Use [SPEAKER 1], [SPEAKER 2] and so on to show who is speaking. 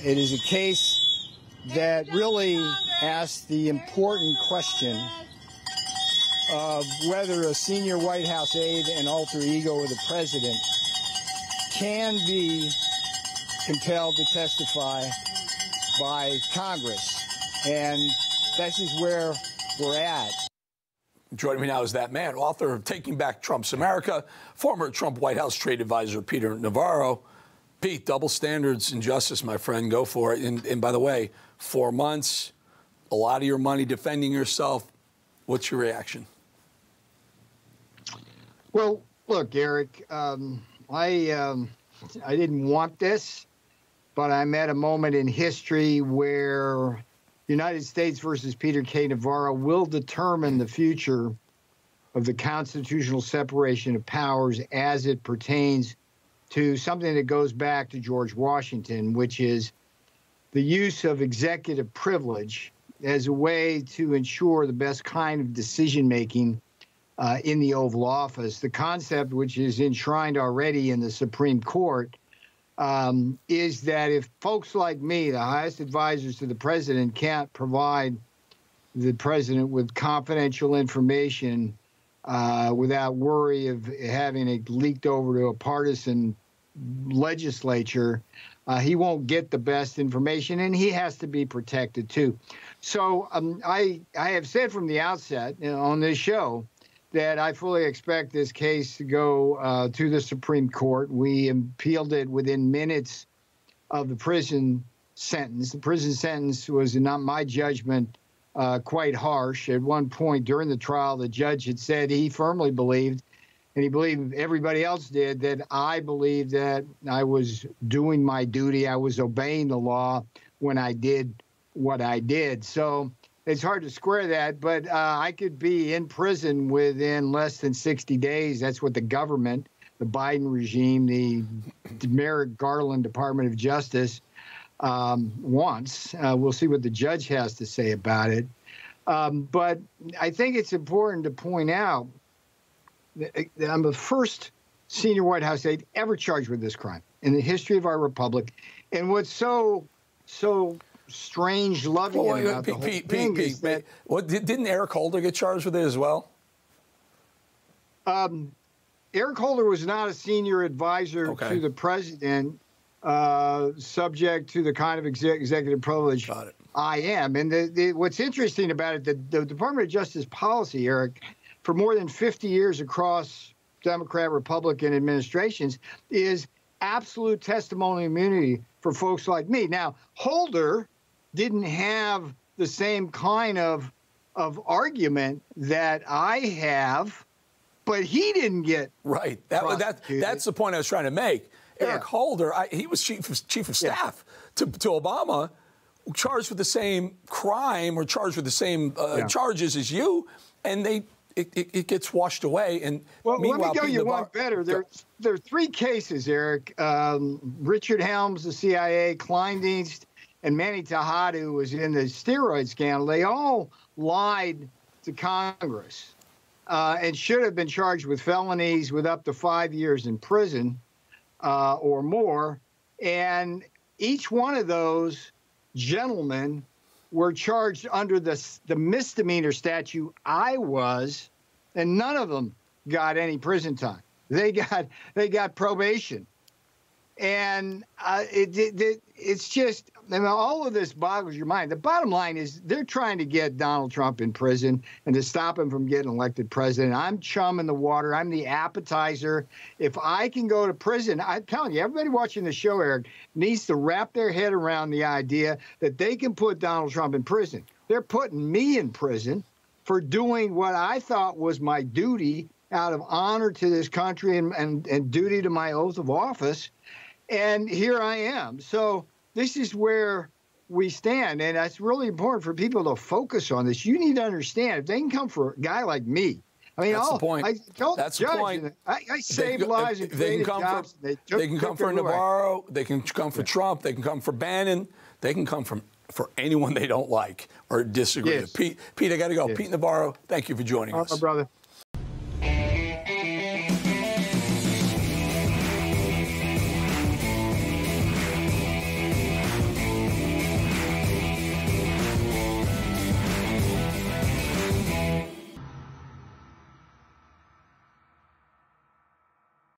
[SPEAKER 1] It is a case that really asks the important question of whether a senior White House aide and alter ego of the president can be compelled to testify by Congress. And this is where we're at.
[SPEAKER 2] Joining me now is that man, author of Taking Back Trump's America, former Trump White House trade advisor Peter Navarro. Pete, double standards and justice, my friend. Go for it. And by the way, 4 months, a lot of your money defending yourself. What's your reaction?
[SPEAKER 1] Well, look, Eric, I didn't want this, but I'm at a moment in history where United States versus Peter K. Navarro will determine the future of the constitutional separation of powers as it pertains to something that goes back to George Washington, which is the use of executive privilege as a way to ensure the best kind of decision-making in the Oval Office. The concept, which is enshrined already in the Supreme Court, is that if folks like me, the highest advisors to the president, can't provide the president with confidential information without worry of having it leaked over to a partisan legislature, he won't get the best information, and he has to be protected too. So I have said from the outset on this show that I fully expect this case to go to the Supreme Court. We appealed it within minutes of the prison sentence. The prison sentence was, not my judgment, quite harsh. At one point during the trial, the judge had said he firmly believed, and he believed everybody else did, that I believed that I was doing my duty. I was obeying the law when I did what I did. So it's hard to square that, but I could be in prison within less than 60 days. That's what the government, the Biden regime, the Merrick Garland Department of Justice wants. We'll see what the judge has to say about it. But I think it's important to point out that I'm the first senior White House aide ever charged with this crime in the history of our republic. And what's so strange, loving about the whole thing is that...
[SPEAKER 2] Didn't Eric Holder get charged with it as well?
[SPEAKER 1] Eric Holder was not a senior advisor to the president, subject to the kind of executive privilege I am. And what's interesting about it, the Department of Justice policy, Eric, for more than 50 years across Democrat, Republican administrations, is absolute testimonial immunity for folks like me. Now, Holder didn't have the same kind of argument that I have, but he didn't get
[SPEAKER 2] That's the point I was trying to make. Eric Holder, he was chief of staff to Obama, charged with the same crime or charged with the same charges as you, and it gets washed away. And
[SPEAKER 1] well, let me go you one better. There are 3 cases, Eric. Richard Helms, the CIA, Kleindienst, and Manny Tejada, who was in the steroid scandal. They all lied to Congress and should have been charged with felonies with up to 5 years in prison or more. And each one of those gentlemen were charged under the misdemeanor statute I was, and none of them got any prison time. They got probation. And it's just, I mean, all of this boggles your mind. The bottom line is they're trying to get Donald Trump in prison and to stop him from getting elected president. I'm chum in the water. I'm the appetizer. If I can go to prison, I'm telling you, everybody watching the show, Eric, needs to wrap their head around the idea that they can put Donald Trump in prison. They're putting me in prison for doing what I thought was my duty out of honor to this country and duty to my oath of office. And here I am. So this is where we stand. And that's really important for people to focus on this. You need to understand, if they can come for a guy like me, I mean,
[SPEAKER 2] that's the point.
[SPEAKER 1] I told
[SPEAKER 2] that's
[SPEAKER 1] the judge,
[SPEAKER 2] the point.
[SPEAKER 1] I saved lives and created jobs.
[SPEAKER 2] They can come for Navarro. They can come for Trump. They can come for Bannon. They can come for anyone they don't like or disagree with. Pete, I got to go. Pete Navarro, thank you for joining us.
[SPEAKER 1] Brother.